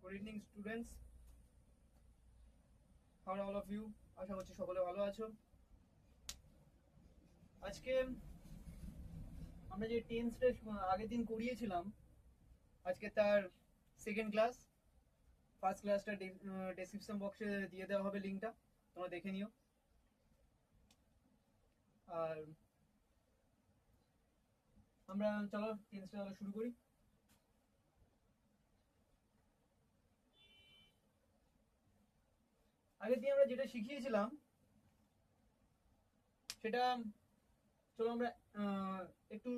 Good evening students, how are all of you? আশা করছি সকলে ভালো আছো। আজকে আমরা যে টেন্সটা আগের দিন করিয়েছিলাম, আজকে তার সেকেন্ড ক্লাস। ফার্স্ট ক্লাসটা ডেসক্রিপশন বক্সে দিয়ে দেওয়া হবে, লিঙ্কটা তোমরা দেখে নিও। আর আমরা চলো টেন্সটা শুরু করি। আগের দিন আমরা যেটা শিখিয়েছিলাম সেটা চলো আমরা একটু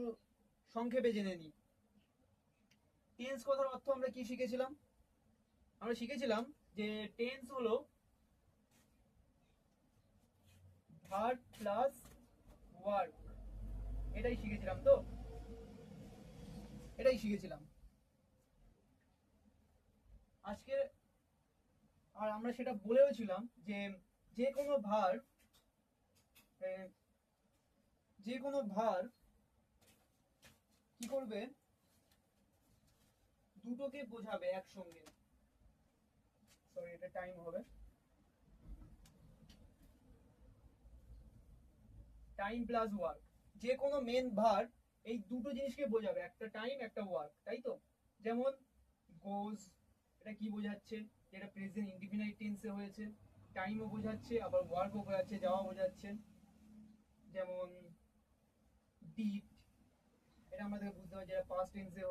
সংক্ষেপে জেনে নিই। টেন্স কথার অর্থ আমরা কি শিখেছিলাম? আমরা শিখেছিলাম যে টেন্স হলো ভার্ব প্লাস ওয়ার্ক। এটাই শিখেছিলাম, তো এটাই শিখেছিলাম আজকে। আর আমরা সেটা বলেও ছিলাম যে যে কোনো ভার্ব কি করবে, দুটোকে বোঝাবে একসঙ্গে। সরি, এটা টাইম হবে, টাইম প্লাস ওয়ার্ক। যে কোনো মেন ভার্ব এই দুটো জিনিসকে বোঝাবে, একটা টাইম একটা ওয়ার্ক, তাই তো? যেমন গোজ, এটা কি বোঝাচ্ছে? যেটা প্রেজেন্ট ইনডিফিনাইট টেন্সে হয়েছে, টাইমও বোঝাচ্ছে আবার ওয়ার্কও বোঝাচ্ছে, যাওয়া বোঝাচ্ছে। যেমন ডিড, এটা আমাদের বুঝতে হবে যেটা পাস্ট টেন্সে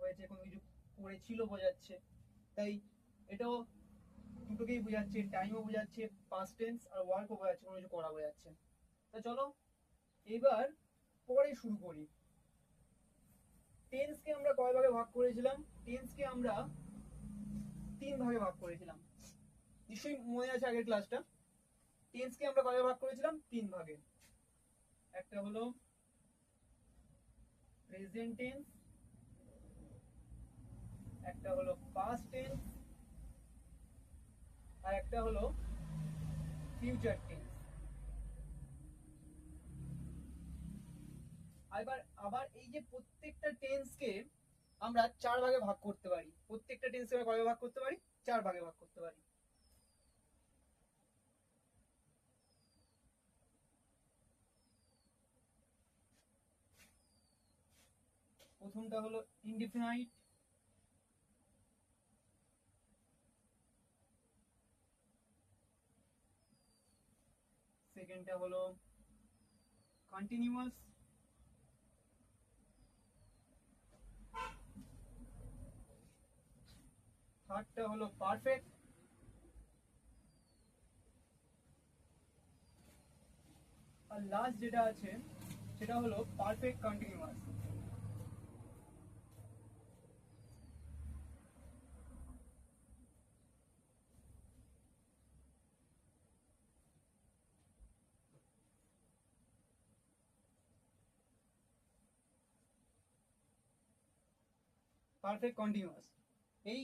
হয়েছে, কোনো কিছু করেছিল বোঝাচ্ছে। তাই এটাও দুটোকেই বোঝাচ্ছে, টাইমও বোঝাচ্ছে পাস্ট টেন্স, আর ওয়ার্কও বোঝাচ্ছে, কোনো কিছু করা বোঝাচ্ছে। তা চলো এবার পরে শুরু করি। টেন্সকে আমরা কয় ভাগে ভাগ করেছিলাম? টেন্সকে আমরা 3 ভাগে ভাগ করেছিলাম, নিশ্চয়ই মনে আছে আগের ক্লাসটা। টেন্সকে আমরা কয় ভাগ করেছিলাম? 3 ভাগে। একটা হলো প্রেজেন্ট টেন্স, একটা হলো পাস্ট টেন্স, আর একটা হলো ফিউচার টেন্স। আবার এই যে প্রত্যেকটা টেন্সকে আমরা 4 ভাগে ভাগ করতে পারি। প্রত্যেকটা টেন্সকে আমরা কয় ভাগ করতে পারি? 4 ভাগে ভাগ করতে পারি। প্রথমটা হলো ইনডিফিনাইট, সেকেন্ডটা হলো কন্টিনিউয়াস, থার্ডটা হলো পারফেক্ট, আর লাস্ট যেটা আছে সেটা হলো পারফেক্ট কন্টিনিউয়াস। পারফেক্ট কন্টিনিউয়াস, এই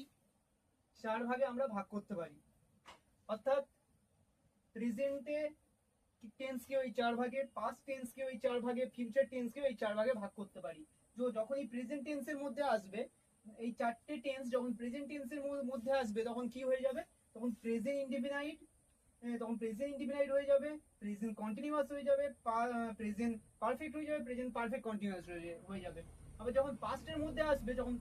4 ভাগে আমরা ভাগ করতে পারি। অর্থাৎ প্রেজেন্টে টেন্সকে ওই 4 ভাগে, পাস্ট টেন্সকে ওই 4 ভাগে, ফিউচার টেন্সকে ওই 4 ভাগে ভাগ করতে পারি। যখনই প্রেজেন্ট টেন্সের মধ্যে আসবে, এই 4টে টেন্স যখন প্রেজেন্ট টেন্সের মধ্যে আসবে তখন কি হয়ে যাবে? তখন প্রেজেন্ট ইনডিফিনাইট, তখন প্রেজেন্ট ইনডিফিনাইট হয়ে যাবে, প্রেজেন্ট কন্টিনিউয়াস হয়ে যাবে, প্রেজেন্ট পারফেক্ট হয়ে যাবে, প্রেজেন্ট পারফেক্ট কন্টিনিউয়াস হয়ে যাবে। আবার যখন পাস্টের মধ্যে আসবে, যখন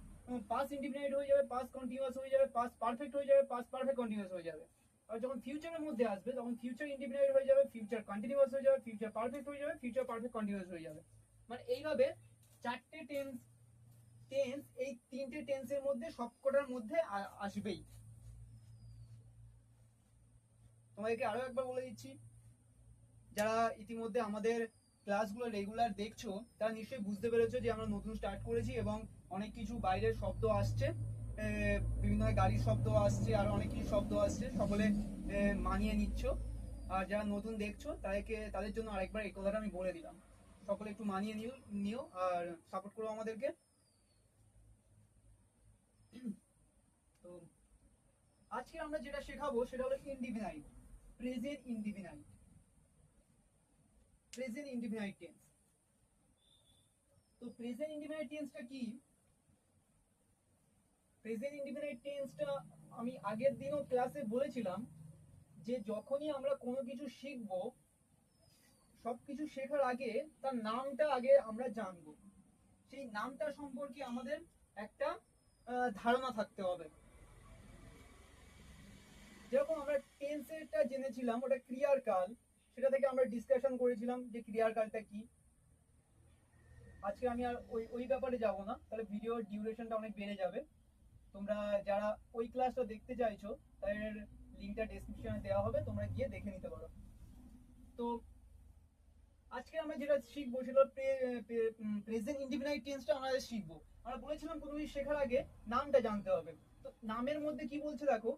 পাস্ট ইনডিফিনাইট হয়ে যাবে, পাস্ট কন্টিনিউয়াস হয়ে যাবে, পাস্ট পারফেক্ট হয়ে যাবে, পাস্ট পারফেক্ট কন্টিনিউয়াস হয়ে যাবে। আর যখন ফিউচারের মধ্যে আসবে তখন ফিউচার ইনডিফিনাইট হয়ে যাবে, ফিউচার কন্টিনিউয়াস হয়ে যাবে, ফিউচার পারফেক্ট হয়ে যাবে, ফিউচার পারফেক্ট কন্টিনিউয়াস হয়ে যাবে। মানে এইভাবে 4টে টেন্স এই 3টে টেন্সের মধ্যে সবকটার মধ্যে আসবেই। তোমাদেরকে আরো একবার বলে দিচ্ছি, যারা ইতিমধ্যে আমাদের ক্লাসগুলো রেগুলার দেখছো তারা নিশ্চয়ই বুঝতে পেরেছো যে আমরা নতুন স্টার্ট করেছি এবং অনেক কিছু বাইরের শব্দ আসছে, বিভিন্ন গাড়ির শব্দ আসছে, আর অনেক কিছু শব্দ আসছে, সকলে মানিয়ে নিচ্ছ। আর যারা নতুন দেখছো তাদের জন্য আরেকবার এই কথাটা আমি বলে দিলাম, সকলে একটু মানিয়ে নিও আর সাপোর্ট করো আমাদেরকে। তো আজকে আমরা যেটা শেখাবো সেটা হলো indefinite, present indefinite, present indefinite tense. তো প্রেজেন্ট ইনডিফিনাইট টেন্সটা কি? প্রেজেন্ট ইনডিফিনাইট টেন্সটা আমি আগের দিনও ক্লাসে বলেছিলাম যে যখনই আমরা কোনো কিছু শিখবো, সবকিছু শেখার আগে তার নামটা আগে আমরা জানবো। সেই নামটা সম্পর্কে আমাদের একটা ধারণা থাকতে হবে। যেরকম আমরা টেন্সেরটা জেনেছিলাম, ওটা ক্রিয়ার কাল, সেটা থেকে আমরা ডিসকাশন করেছিলাম যে ক্রিয়ার কালটা কি। আজকে আমি আর ওই ব্যাপারে যাব না, তাহলে ভিডিওর ডিউরেশনটা অনেক বেড়ে যাবে। তোমরা যারা ওই ক্লাসটা দেখতে চাইছো তাদের লিঙ্কটা ডেসক্রিপশনে দেওয়া হবে, তোমরা গিয়ে দেখে নিতে পারো। তো আজকে আমরা যেটা শিখবো সেটা প্রেজেন্ট ইনডিফিনাইট টেন্সটা আমরা শিখবো। আমরা বলেছিলাম কোনো কিছু শেখার আগে নামটা জানতে হবে। তো নামের মধ্যে কি বলছে দেখো,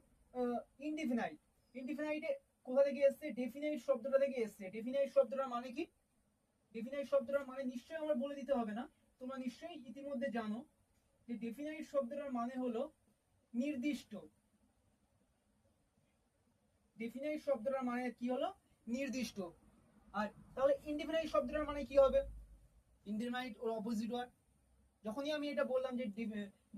ইনডিফিনাইট। ইনডিফিনাইটে কোথা থেকে এসছে? ডেফিনাইট শব্দটা থেকে এসছে। ডেফিনাইট শব্দটার মানে কি? ডেফিনাইট শব্দটার মানে নিশ্চয়ই আমার বলে দিতে হবে না, তোমরা নিশ্চয়ই ইতিমধ্যে জানো যে ডেফিনাইট শব্দটার মানে হলো নির্দিষ্ট। ডেফিনাইট শব্দটার মানে কি হলো? নির্দিষ্ট। আর তাহলে ইনডিফিনাইট শব্দটার মানে কি হবে? ইনডিফিনাইট ওর অপোজিট ওয়ার্ড। যখনই আমি এটা বললাম যে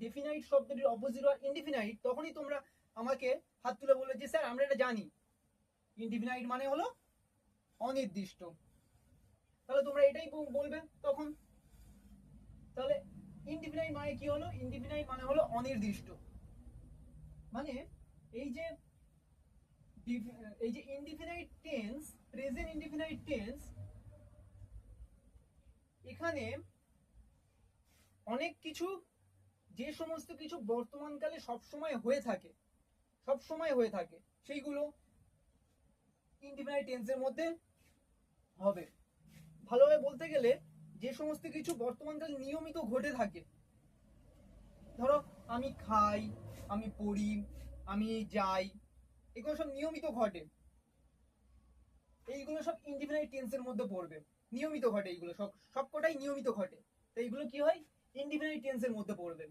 ডেফিনাইট শব্দটির অপোজিট ওয়ার্ড ইনডিফিনাইট, তখনই তোমরা আমাকে হাত তুলে বললে যে স্যার আমরা এটা জানি, ইনডিফিনাইট মানে হলো অনির্দিষ্ট। তাহলে তোমরা এটাই বলবে তখন। তাহলে ইনডিফিনাইট মানে কি হলো? ইনডিফিনাইট মানে হলো অনির্দিষ্ট। মানে এই যে indefinite tense, present indefinite tense, এখানে অনেক কিছু, যে সমস্ত কিছু বর্তমানকালে সবসময় হয়ে থাকে, সবসময় হয়ে থাকে, সেইগুলো ইনডিফিনাইট টেন্সের মধ্যে হবে। ভালোভাবে বলতে গেলে যে সমস্ত কিছু বর্তমানকালে নিয়মিত ঘটে থাকে, ধরো আমি খাই, আমি পড়ি, আমি যাই, এগুলো সব নিয়মিত ঘটে, এইগুলো সব ইনডিফিনাইট টেন্সের মধ্যে পড়বে। নিয়মিত ঘটে, এইগুলো সবকটাই নিয়মিত ঘটে, তো এইগুলো কি হয়? ইনডিফিনাইট টেন্সের মধ্যে পড়বে।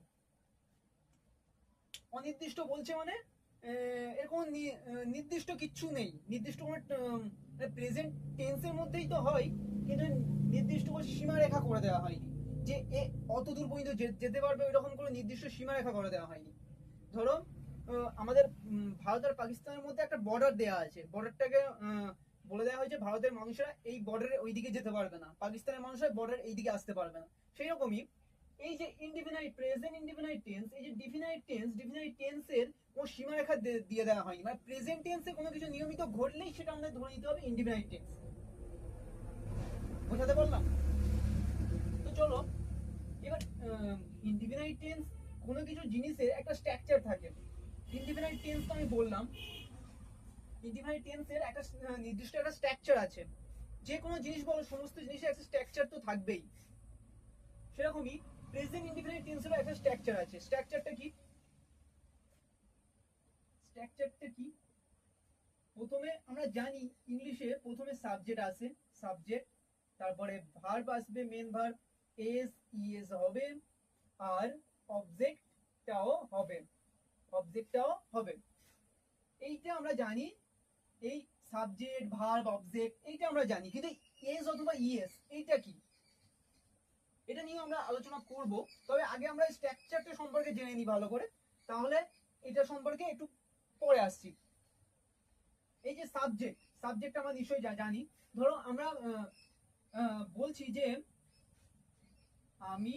অনির্দিষ্ট বলছে মানে এরকম নির্দিষ্ট কিচ্ছু নেই, নির্দিষ্ট কোনো প্রেজেন্ট টেন্সের মধ্যেই তো হয়, কিন্তু নির্দিষ্ট কোনো সীমারেখা করে দেওয়া হয়নি যে এ অত দূর পর্যন্ত যেতে পারবে, ওইরকম কোনো নির্দিষ্ট সীমারেখা করে দেওয়া হয়নি। ধরো আমাদের ভারত আর পাকিস্তানের মধ্যে একটা বর্ডার দেওয়া আছে, বর্ডারটাকে বলে দেওয়া হয়েছে ভারতের মানুষরা এই বর্ডারের ওইদিকে যেতে পারবে না, পাকিস্তানের মানুষরা বর্ডার এইদিকে আসতে পারবে না। সেই রকমই এই যে ইনডিফিনাইট, প্রেজেন্ট ইনডিফিনাইট টেন্স, এই যে ডিফিনাইট টেন্সের কোনো সীমারেখা দিয়ে দেওয়া হয়নি। মানে প্রেজেন্ট টেন্সে কোনো কিছু নিয়মিত ঘটলেই সেটা আমাদের ধরে নিতে হবে ইনডিফিনাইট টেন্স। বোঝাতে পারলাম? তো চলো এবার ইনডিফিনাইট টেন্স, কোনো কিছু জিনিসের একটা স্ট্রাকচার থাকে। ইনডিফিনাইট টেন্স তো আমি বললাম, ইনডিফিনাইট টেন্সের একটা নির্দিষ্ট একটা স্ট্রাকচার আছে। যে কোনো জিনিস বলো, সমস্ত জিনিসের একটা স্ট্রাকচার তো থাকবেই। সেরকমই প্রেজেন্ট ইনডিফিনাইট টেন্সেরও একটা স্ট্রাকচার আছে। স্ট্রাকচারটা কি? স্ট্রাকচারটা কি? প্রথমে আমরা জানি ইংলিশে প্রথমে সাবজেক্ট আসে, সাবজেক্ট, তারপরে ভার্ব আসবে, মেন ভার্ব, এস ইএস হবে, আর অবজেক্টটাও হবে, অবজেক্টটাও হবে। এইটা আমরা জানি, এই সাবজেক্ট ভার্ব অবজেক্ট এইটা আমরা জানি, কিন্তু এস অথবা ইএস এইটা কি, এটা নিয়ে আমরা আলোচনা করব। তবে আগে আমরা স্ট্রাকচারটা সম্পর্কে জেনে নিই ভালো করে, তাহলে এটা সম্পর্কে একটু পরে আসছি। এই যে সাবজেক্ট আমরা নিশ্চয়ই জানি। ধরো আমরা বলছি যে আমি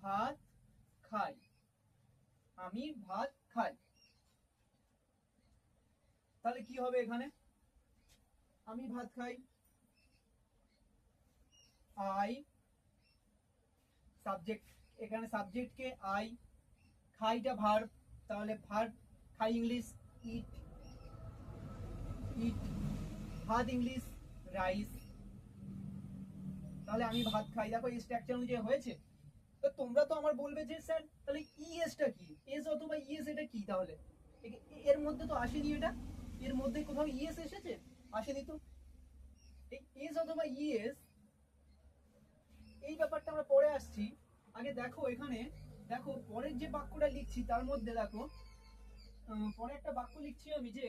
ভাত খাই, আমি ভাত খাই, তাহলে কি হবে এখানে? আমি ভাত খাই, আই, সাবজেক্ট, এখানে সাবজেক্টকে আই, খাইটা ভার্ব, তাহলে ভার্ব খাই ইংলিশ ইট, ইট, ভাত ইংলিশ রাইস, তাহলে আমি ভাত খাই। দেখো এই স্ট্রাকচার অনুযায়ী হয়েছে। তো তোমরা তো আমার বলবে যে স্যার তাহলে ইএসটা কি, এস অথবা ইএস এটা কি? তাহলে এর মধ্যে তো আসেনি, এটা এর মধ্যে কোথাও ইএস এসেছে? আসেনি তো। এই এস অথবা ইএস এই ব্যাপারটা আমরা পরে আসছি। আগে দেখো এখানে, দেখো পরের যে বাক্যটা লিখছি তার মধ্যে দেখো, পরে একটা বাক্য লিখছি আমি যে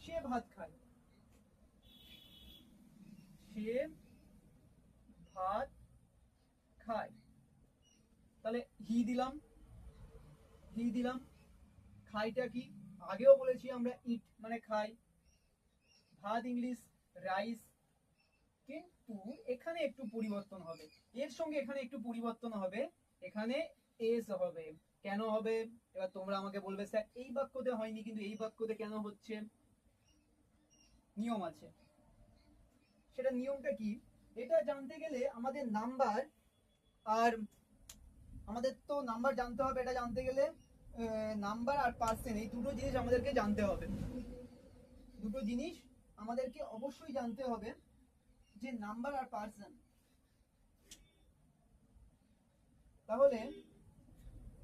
সে ভাত খায়, সে ভাত খায়, তাহলে হি দিলাম। খাইটা কি, আগেও বলেছি আমরা ইট মানে খাই। ভাত ইংলিশ রাইস, কিন্তু এখানে একটু পরিবর্তন হবে, এর সঙ্গে এখানে একটু পরিবর্তন হবে, এখানে এস হবে। কেন হবে এবার তোমরা আমাকে বলবে স্যার এই বাক্যতে হয়নি, কিন্তু এই বাক্যতে কেন হচ্ছে? নিয়ম আছে। সেটা নিয়মটা কি? এটা জানতে গেলে আমাদের নাম্বার, আর আমাদের তো নাম্বার জানতে হবে, এটা জানতে গেলে নাম্বার আর পার্সেন্ট এই দুটো জিনিস আমাদেরকে জানতে হবে। দুটো জিনিস আমাদেরকে অবশ্যই জানতে হবে, যে নাম্বার আর পার্সেন্ট। তাহলে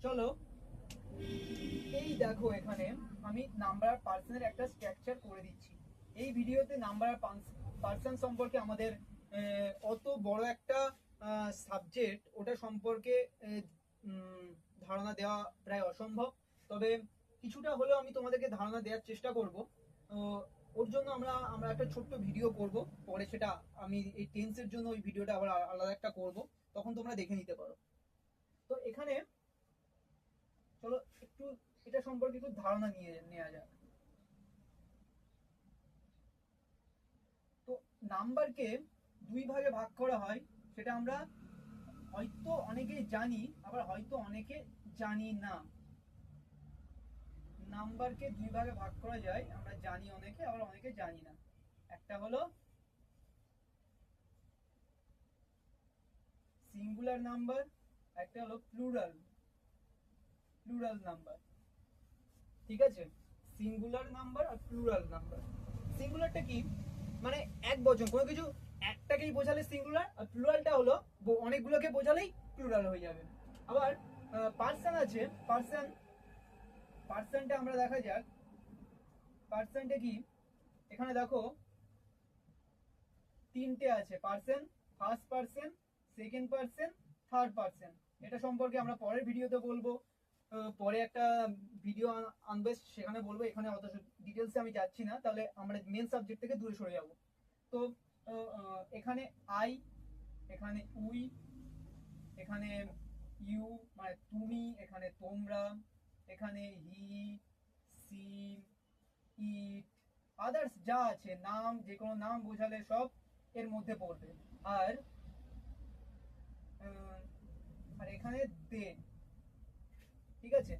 চলো এই দেখো, এখানে আমি নাম্বার আর পার্সেন্টের একটা স্ট্রাকচার করে দিচ্ছি। এই ভিডিওতে নাম্বার আর পার্সেন্ট সম্পর্কে আমাদের অত বড় একটা সাবজেক্ট, ওটা সম্পর্কে ধারণা দেওয়া প্রায় অসম্ভব। তবে কিছুটা হলেও আমি তোমাদেরকে ধারণা দেওয়ার চেষ্টা করব। তো ওর জন্য আমরা একটা ছোট্ট ভিডিও করব, পরে সেটা আমি এই টেন্সের জন্য ওই ভিডিওটা আবার আলাদা একটা করব, তখন তোমরা দেখে নিতে পারো। তো এখানে চলো একটু এটা সম্পর্কে একটু ধারণা নিয়ে নেওয়া যাক। তো নাম্বারকে দুই ভাগে ভাগ করা হয়, সেটা আমরা হয়তো অনেকেই জানি, আবার হয়তো অনেকে জানি না। নাম্বারকে দুই ভাগে ভাগ করা যায়, আমরা জানি অনেকে, আবার অনেকে জানি না। একটা হলো সিঙ্গুলার নাম্বার, একটা হলো প্লুরাল নাম্বার। ঠিক আছে, সিঙ্গুলার নাম্বার আর প্লুরাল নাম্বার। সিঙ্গুলারটা কি, মানে এক বচন, কোনো কিছু একটাকেই বোঝালে সিঙ্গুলার, আর প্লুরালটা হলো অনেকগুলোকে বোঝালেই প্লুরাল হয়ে যাবে। আবার পার্সন আছে, পার্সনটা আমরা দেখা যাক। পার্সেন্টে কি, এখানে দেখো তিনটে আছে percent, first percent, second percent, third percent. এটা সম্পর্কে আমরা পরের ভিডিওতে বলবো, পরে একটা ভিডিও আনবে সেখানে বলবো, এখানে অত ডিটেলসে আমি যাচ্ছি না, তাহলে আমরা মেন সাবজেক্ট থেকে দূরে সরে যাব। তো এখানে আই, এখানে উই, এখানে ইউ মানে তুমি, এখানে তোমরা, এখানে হি, সি, ইট, আদার্স যা আছে, নাম, যে কোনো নাম বোঝালে সব এর মধ্যে পড়বে। আর আর এখানে দে। ঠিক আছে,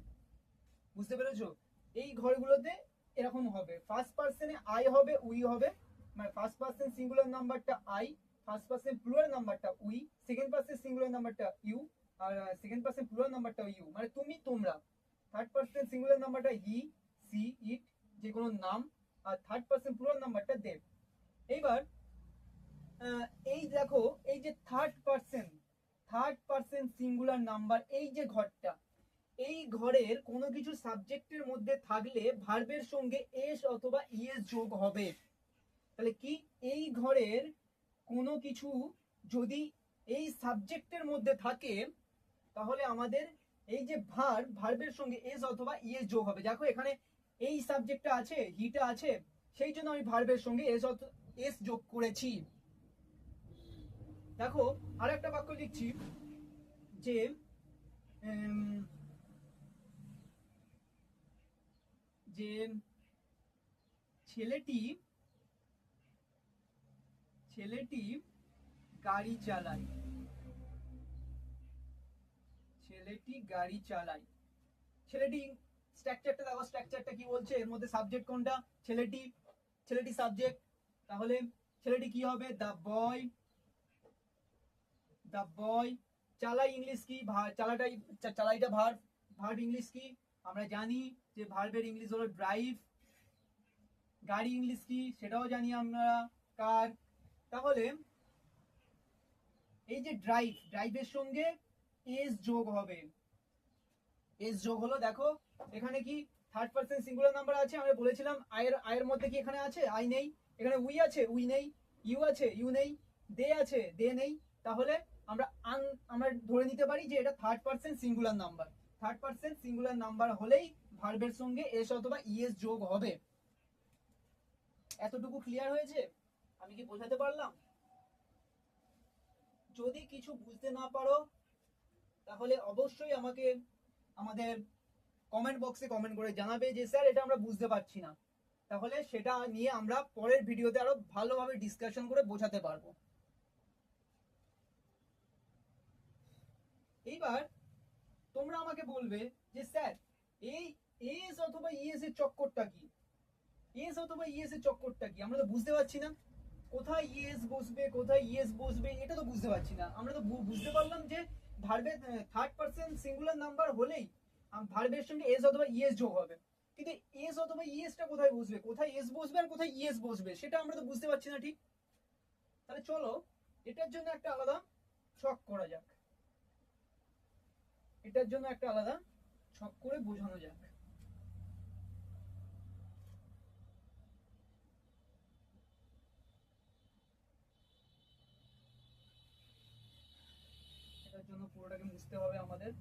বুঝতে পেরেছো? এই ঘরগুলোতে এরকম হবে, ফার্স্ট পার্সনে আই হবে, উই হবে, মানে ফার্স্ট পার্সন সিঙ্গুলার নাম্বারটা আই, ফার্স্ট পার্সন প্লুরাল নাম্বারটা উই, সেকেন্ড পার্সন সিঙ্গুলার নাম্বারটা ইউ, আর সেকেন্ড পার্সন প্লুরাল নাম্বারটা ইউ মানে তুমি তোমরা, থার্ড পার্সন সিঙ্গুলার নাম্বারটা হি, সি, ইট যে কোনো নাম, আর থার্ড পার্সন প্লুরাল নাম্বারটা দে। এইবার এই দেখো, এই যে থার্ড পার্সন সিঙ্গুলার নাম্বার, এই যে ঘরটা, এই ঘরের কোনো কিছু সাবজেক্টের মধ্যে থাকলে ভার্বের সঙ্গে এস অথবা ইএস যোগ হবে। তাহলে কি, এই ঘরের কোনো কিছু যদি এই সাবজেক্টের মধ্যে থাকে, তাহলে আমাদের এই যে ভার্বের সঙ্গে এস অথবা ইএস যোগ হবে। দেখো এখানে এই সাবজেক্টটা আছে, হিটা আছে, সেই জন্য আমি ভার্বের সঙ্গে এস যোগ করেছি। দেখো আরেকটা বাক্য লিখছি, যে যে ছেলেটি গাড়ি চালায়, ছেলেটি স্ট্রাকচারটা দেখো, স্ট্রাকচারটা কি বলছে, এর মধ্যে সাবজেক্ট কোনটা? ছেলেটি সাবজেক্ট। তাহলে ছেলেটি কি হবে? The boy. চালাই ইংলিশ কি? চালাইটা ভার্ব ইংলিশ কি আমরা জানি, যে ভার্বের ইংলিশ হলো ড্রাইভ। গাড়ি ইংলিশ কি সেটাও জানি আমরা, কার। তাহলে এই যে ড্রাইভের সঙ্গে এস যোগ হবে, এস যোগ হলো। দেখো এখানে কি থার্ড পার্সন সিঙ্গুলার নাম্বার আছে, আমরা বলেছিলাম আয়ের মধ্যে কি এখানে আছে? আই নেই। এখানে উই আছে, উই নেই। ইউ আছে, ইউ নেই। দে আছে, দে নেই। তাহলে আমরা ধরে নিতে পারি যে এটা third person singular number. Third person singular number হলেই ভার্বের সঙ্গে এস অথবা ইএস যোগ হবে। এতটুকু ক্লিয়ার হয়েছে? আমি কি বোঝাতে পারলাম? যদি কিছু বুঝতে না পারো তাহলে অবশ্যই আমাকে আমাদের কমেন্ট বক্সে কমেন্ট করে জানাবে যে স্যার এটা আমরা বুঝতে পারছি না, তাহলে সেটা নিয়ে আমরা পরের ভিডিওতে আরো ভালোভাবে ডিসকাশন করে বোঝাতে পারবো। এইবার তোমরা আমাকে বলবে যে স্যার এই এস অথবা ইএস এর চক্করটা কি, এস অথবা ইএস এর চক্করটা কি, আমরা তো বুঝতে পারছি না কোথায় ইএস বসবে কোথায় ইএস বসবে, এটা তো বুঝতে পারছি না। আমরা তো বুঝতে পারলাম যে ভার্বের থার্ড পারসন সিঙ্গুলার নাম্বার হলেই ভার্বের সঙ্গে এস অথবা ইএস যোগ হবে, কিন্তু এস অথবা ইএসটা কোথায় বসবে, কোথায় এস বসবে আর কোথায় ইএস বসবে সেটা আমরা তো বুঝতে পারছি না ঠিক। তাহলে চলো এটার জন্য একটা আলাদা ছক করা যাক, এটার জন্য একটা আলাদা ছক করে বোঝানো যাক। এটার জন্য পুরোটাকে মুছতে হবে আমাদের।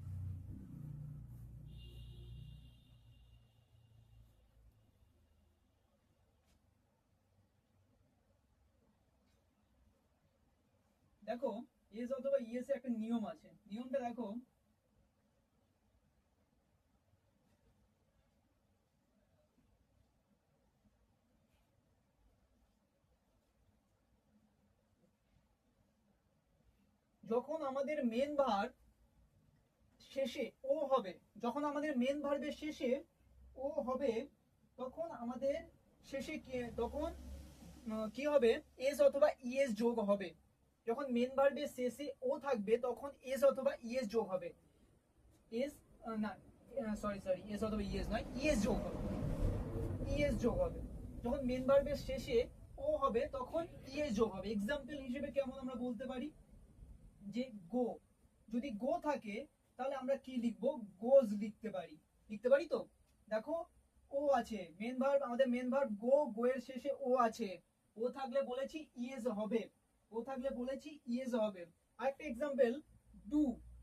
দেখো এস অথবা ইএস এর একটা নিয়ম আছে, নিয়মটা দেখো যখন আমাদের মেন ভার্ব শেষে ও হবে, যখন আমাদের মেন ভার্বের শেষে ও হবে তখন আমাদের শেষে তখন কি হবে, এস অথবা ইএস যোগ হবে। যখন মেন ভার্বের শেষে ও থাকবে তখন এস অথবা ইএস যোগ হবে। এস না সরি সরি এস অথবা ইএস নয়, ইএস যোগ হবে, ইএস যোগ হবে। যখন মেন ভার্বের শেষে ও হবে তখন ইএস যোগ হবে। এক্সাম্পল হিসেবে কেমন আমরা বলতে পারি যে গো, যদি গো থাকে তাহলে আমরা কি লিখবো, গোজ লিখতে পারি, লিখতে পারি তো। দেখো ও আছে মেন ভার্ব, আমাদের মেন ভার্ব গো, গো এর শেষে ও আছে, ও থাকলে বলেছি ইএস হবে, ও থাকলে বলেছি ইএস হবে। আরেকটা এক্সাম্পল ডু,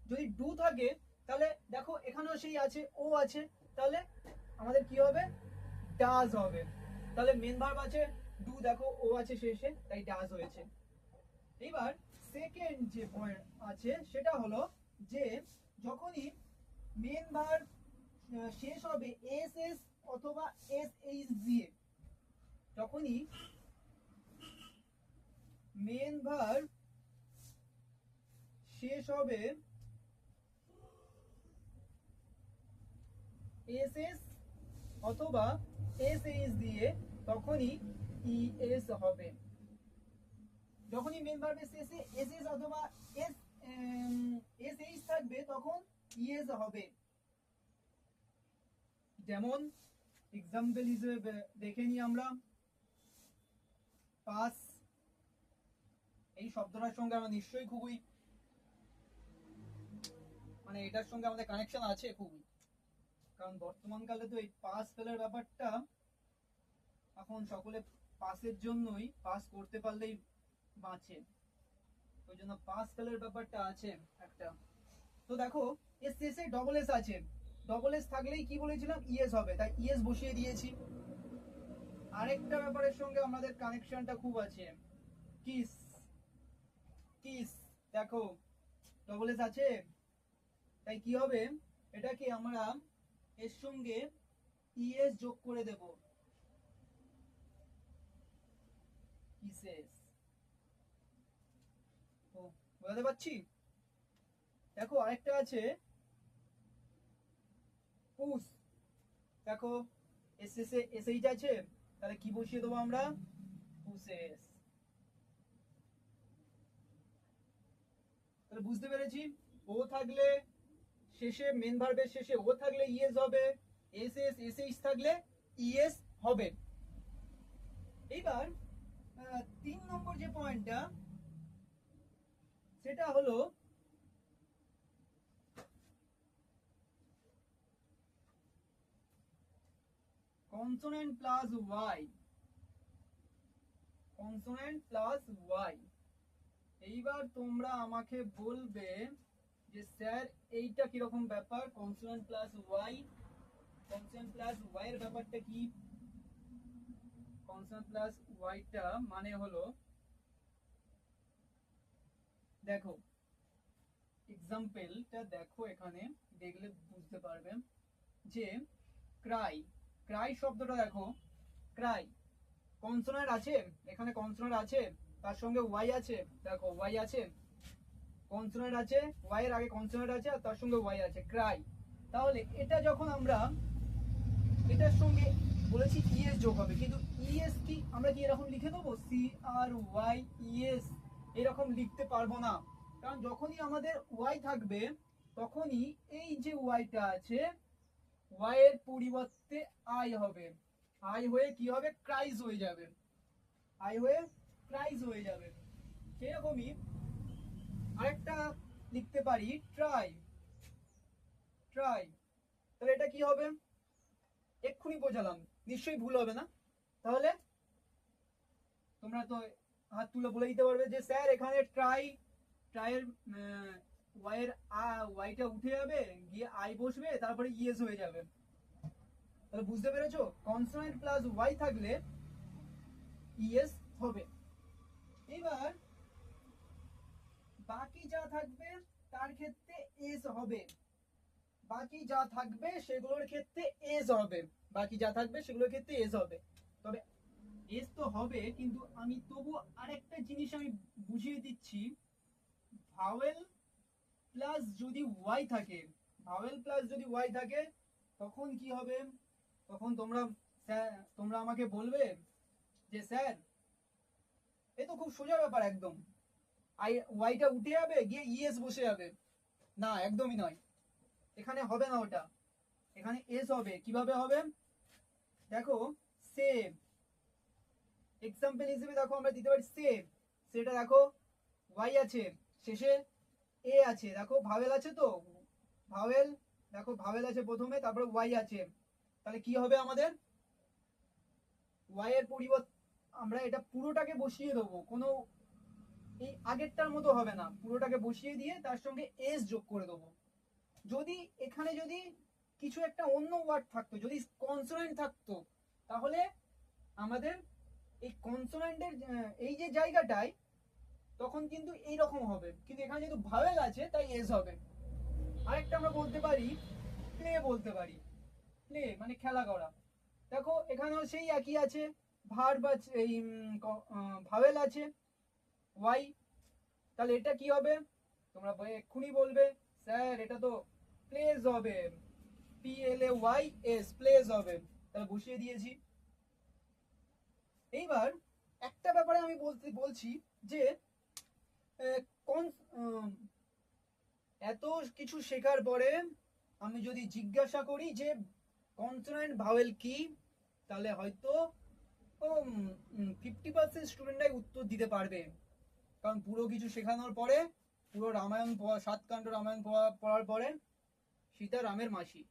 যদি ডু থাকে তাহলে দেখো এখানেও সেই আছে ও আছে, তাহলে আমাদের কি হবে, ডাজ হবে। তাহলে মেন ভার্ব আছে ডু, দেখো ও আছে শেষে তাই ডাজ হয়েছে। এবার সেকেন্ড যে পয়েন্ট আছে সেটা হলো যে যখনই মেন ভার্ব শেষ হবে এস এস অথবা এস এইচ দিয়ে, যখনই মেন ভার্ব শেষ হবে এস এস অথবা এস এইচ দিয়ে তখনই ইএস হবে। যখনই মেন ভার্বের শেষে এস এস অথবা এস এস এইচ থাকবে তখন ইএস হবে। যেমন এক্সাম্পল হিসেবে দেখে নিই আমরা পাস, এই শব্দটার সঙ্গে আমরা নিশ্চয়ই খুবই মানে এটার সঙ্গে আমাদের কানেকশন আছে খুবই, কারণ বর্তমান কালে তো এই পাস ফেলার ব্যাপারটা এখন সকলে পাসের জন্যই, পাস করতে পারলেই বাঁচে, ওই জন্য পাস ফেলার ব্যাপারটা আছে একটা। তো দেখো এর শেষে ডবল এস আছে, ডবল এস থাকলেই কি বলেছিলাম ইএস হবে, তাই ইএস বসিয়ে দিয়েছি। আরেকটা ব্যাপারের সঙ্গে আমাদের কানেকশনটা খুব আছে, কিস, কিস দেখো ডবল এস আছে তাই কি হবে, এটাকে আমরা এর সঙ্গে ইএস যোগ করে দেব, কিসেস। ও বুঝতে পারছি। দেখো আরেকটা আছে পুস, দেখো এস এসে এসএইচ আছে তাহলে কি বসিয়ে দেবো আমরা, পুসেস। তাহলে বুঝতে পেরেছি ও থাকলে শেষে মেন ভার্বের শেষে ও থাকলে ইএস হবে, এস এস এসএইচ থাকলে ইএস হবে। এইবার 3 নম্বর যে পয়েন্টটা সেটা হলো consonant plus Y, consonant plus Y. এইবার তোমরা আমাকে বলবে যে স্যার এইটা কিরকম ব্যাপার, consonant plus Y, consonant plus Y এর ব্যাপারটা কি। কনসোনেন্ট প্লাস ওয়াইটা মানে হলো দেখো এক্সাম্পলটা দেখো, এখানে দেখলে বুঝতে পারবে যে ক্রাই, ক্রাই শব্দটা দেখো, ক্রাই কনসোনান্ট আছে, এখানে কনসোনান্ট আছে, তার সঙ্গে ওয়াই আছে, দেখো ওয়াই আছে, কনসোনান্ট আছে, ওয়াই এর আগে কনসোনান্ট আছে আর তার সঙ্গে ওয়াই আছে, ক্রাই। তাহলে এটা যখন আমরা এটার সঙ্গে বলেছি ইএস যোগ হবে, কিন্তু ইএস কি আমরা কি এরকম লিখে দেবো সি আর ওয়াই ইএস, এরকম লিখতে পারবো না। কারণ যখনই আমাদের ওয়াই থাকবে তখনই এই যে ওয়াইটা আছে, ওয়াই এর পরিবর্তে আই হবে, আই হয়ে কি হবে ক্রাইস হয়ে যাবে, আই হয়ে ক্রাইস হয়ে যাবে। সেরকমই আরেকটা লিখতে পারি ট্রাই, ট্রাই। তাহলে এটা কি হবে, এক্ষুনি বোঝালাম, নিশ্চয়ই ভুল হবে না। তাহলে তোমরা তো হাত তুলে বলে দিতে পারবে যে স্যার এখানে ট্রাই, ট্রাইয়ের ওয়াইয়ের ওয়াইটা উঠে যাবে, গিয়ে আই বসবে, তারপরে ইএস হয়ে যাবে। তাহলে বুঝতে পেরেছো, কনসোনেন্ট প্লাস ওয়াই থাকলে ইএস হবে। এবার বাকি যা থাকবে তার ক্ষেত্রে এস হবে, বাকি যা থাকবে সেগুলোর ক্ষেত্রে এস হবে, বাকি যা থাকবে সেগুলোর ক্ষেত্রে এস হবে। তবে এস তো হবে, কিন্তু আমি তবু আরেকটা জিনিস আমি বুঝিয়ে দিচ্ছি, ভাওয়েল প্লাস যদি ওয়াই থাকে, ভাওয়েল প্লাস যদি ওয়াই থাকে তখন কি হবে, তখন তোমরা আমাকে বলবে যে স্যার এ তো খুব সোজা ব্যাপার একদম, ওয়াইটা উঠে যাবে গিয়ে ইএস বসে যাবে। না, একদমই নয়, এখানে হবে না ওটা, এখানে এস হবে। কিভাবে হবে দেখো, সেভ এক্সাম্পল হিসেবে দেখো আমরা দিতে পারি সেভ, সেটা দেখো ওয়াই আছে, শেষে এ আছে, দেখো ভাওয়েল আছে, তো ভাওয়েল, দেখো ভাওয়েল আছে প্রথমে, তারপরে ওয়াই আছে। তাহলে কি হবে আমাদের, ওয়াই এর পরিবর্তে আমরা এটা পুরোটাকে বসিয়ে দেবো, কোনো এই আগেরটার মতো হবে না, পুরোটাকে বসিয়ে দিয়ে তার সঙ্গে এস যোগ করে দেবো। যদি এখানে যদি কিছু একটা অন্য ওয়ার্ড থাকতো, যদি কনসোনেন্ট থাকতো, তাহলে আমাদের এই কনসোনেন্টের এই যে জায়গাটায় তখন কিন্তু এইরকম হবে, কিন্তু এখানে যেহেতু ভাওয়েল আছে তাই এস হবে। আরেকটা আমরা বলতে পারি প্লে, বলতে পারি প্লে মানে খেলা করা। দেখো এখানেও সেই একই আছে, ভার্ব আছে, এই ভাওয়েল আছে, ওয়াই। তাহলে এটা কি হবে, তোমরা এক্ষুনি বলবে স্যার এটা তো প্লেস হবে, PLAYS প্লেস হবে। তাহলে বসিয়ে দিয়েছি। এইবার একটা ব্যাপারে আমি বলছি যে এত কিছু শেখার পরে আমি যদি জিজ্ঞাসা করি যে কনসোনেন্ট ভাওয়েল কি, তাহলে হয়তো 50% স্টুডেন্টরাই উত্তর দিতে পারবে, কারণ পুরো কিছু শেখানোর পরে, পুরো রামায়ণ 7 কাণ্ড রামায়ণ পড়ার পরে সীতা রামের মাসি,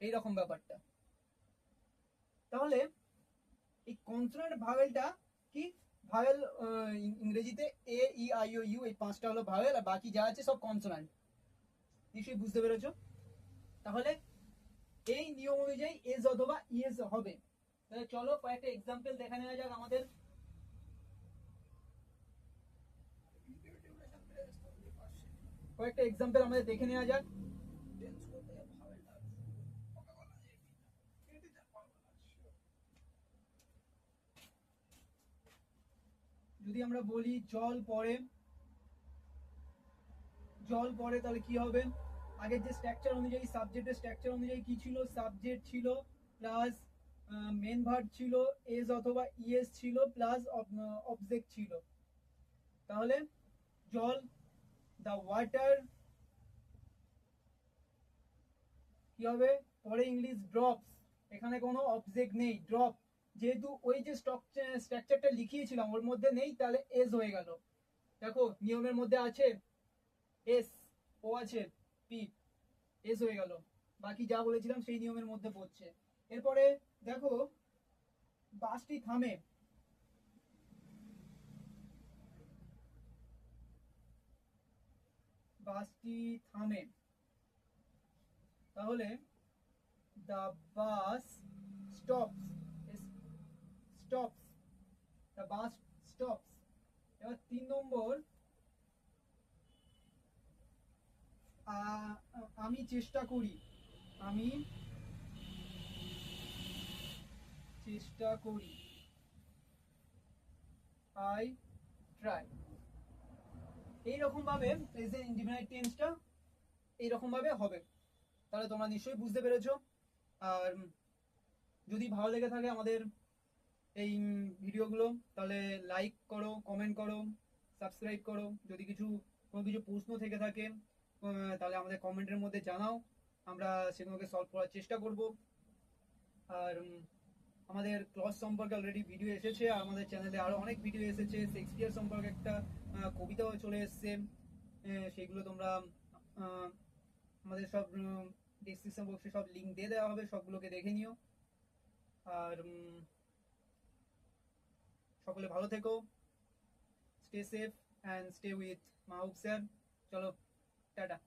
এইরকম ব্যাপারটা। তাহলে এই কনসোনেন্ট ভাওয়েলটা কি, ভাওয়েল ইংরেজিতে এ ই আই ও ইউ, এই 5টা হলো ভাওয়েল, আর বাকি যা আছে সব কনসোনেন্ট। নিশ্চয়ই বুঝতে পেরেছো। তাহলে এই নিয়ম অনুযায়ী এস অথবা ইএস হবে। তাহলে চলো কয়েকটা এক্সাম্পল দেখে নেওয়া যাক আমাদের। কয়েকটা এক্সাম্পল আমাদের দেখে নেওয়া যাক। যদি আমরা বলি জল পড়ে, জল পড়ে, তাহলে কি হবে, আগের যে স্ট্রাকচার অনুযায়ী, সাবজেক্টের স্ট্রাকচার অনুযায়ী কি ছিল, সাবজেক্ট ছিল প্লাস মেন ভার্ব ছিল, এস অথবা ইএস ছিল প্লাস অবজেক্ট ছিল। তাহলে জল, দ্য ওয়াটার, কি হবে পরে ইংলিশ ড্রপস, এখানে কোনো অবজেক্ট নেই, ড্রপ যেহেতু ওই যে স্ট্রাকচারটা লিখিয়েছিলাম ওর মধ্যে নেই, তাহলে এস হয়ে গেল। দেখো নিয়মের মধ্যে আছে এস, ও আছে পি, এস হয়ে গেল, বাকি যা বলেছিলাম সেই নিয়মের মধ্যে পড়ছে। এরপরে দেখো বাসটি থামে, বাসটি থামে, তাহলে the bus stops, stops, the bus stops। এবার 3 নম্বর, আমি চেষ্টা করি, আমি চেষ্টা করি, আই ট্রাই। এইরকম ভাবে প্রেজেন্ট ইনডিফিনাইট টেন্সটা এইরকম ভাবে হবে। তাহলে তোমরা নিশ্চয়ই বুঝতে পেরেছো। আর যদি ভালো লেগে থাকে আমাদের এই ভিডিওগুলো, তাহলে লাইক করো, কমেন্ট করো, সাবস্ক্রাইব করো। যদি কোনো কিছু প্রশ্ন থেকে থাকে তাহলে আমাদের কমেন্টের মধ্যে জানাও, আমরা সেগুলোকে সলভ করার চেষ্টা করব। আর আমাদের ক্লজ সম্পর্কে অলরেডি ভিডিও এসেছে, আর আমাদের চ্যানেলে আরো অনেক ভিডিও এসেছে। শেক্সপিয়ার সম্পর্কে একটা কবিতাও চলে এসেছে, সেগুলো তোমরা আমাদের সব ডিসক্রিপশন বক্সে সব লিঙ্ক দিয়ে দেওয়া হবে, সবগুলোকে দেখে নিও। আর সকলে ভালো থেকো, stay safe and stay with Mahbub sir. চলো, টাটা।